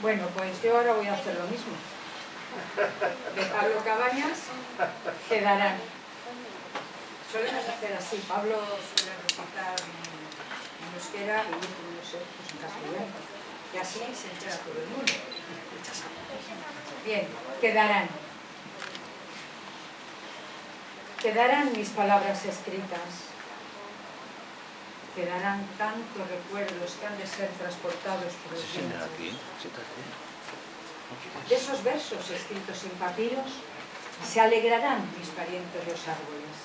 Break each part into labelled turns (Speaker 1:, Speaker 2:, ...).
Speaker 1: Bueno, pues yo ahora voy a hacer lo mismo. De Pablo Cabañas quedarán. Solemos hacer así. Pablo suele recitar en euskera y yo, como no sé, pues en castellano. Y así se entera todo el mundo. Bien, quedarán. Quedarán mis palabras escritas. Quedarán tantos recuerdos que han de ser transportados por los vientos. De esos versos escritos en papiros se alegrarán mis parientes los árboles.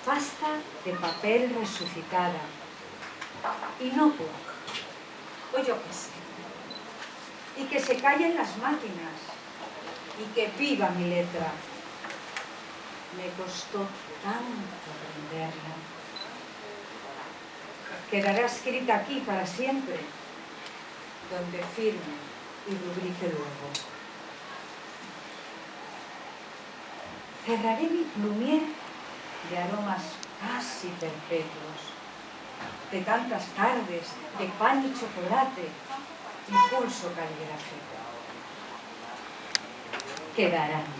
Speaker 1: Pasta de papel resucitada, inocua, o yo qué sé, y que se callen las máquinas, y que viva mi letra. Me costó tanto aprenderla. Quedará escrita aquí para siempre, donde firme y rubrique luego. Cerraré mi plumier de aromas casi perpetuos, de tantas tardes de pan y chocolate y pulso caligráfico. Quedarán.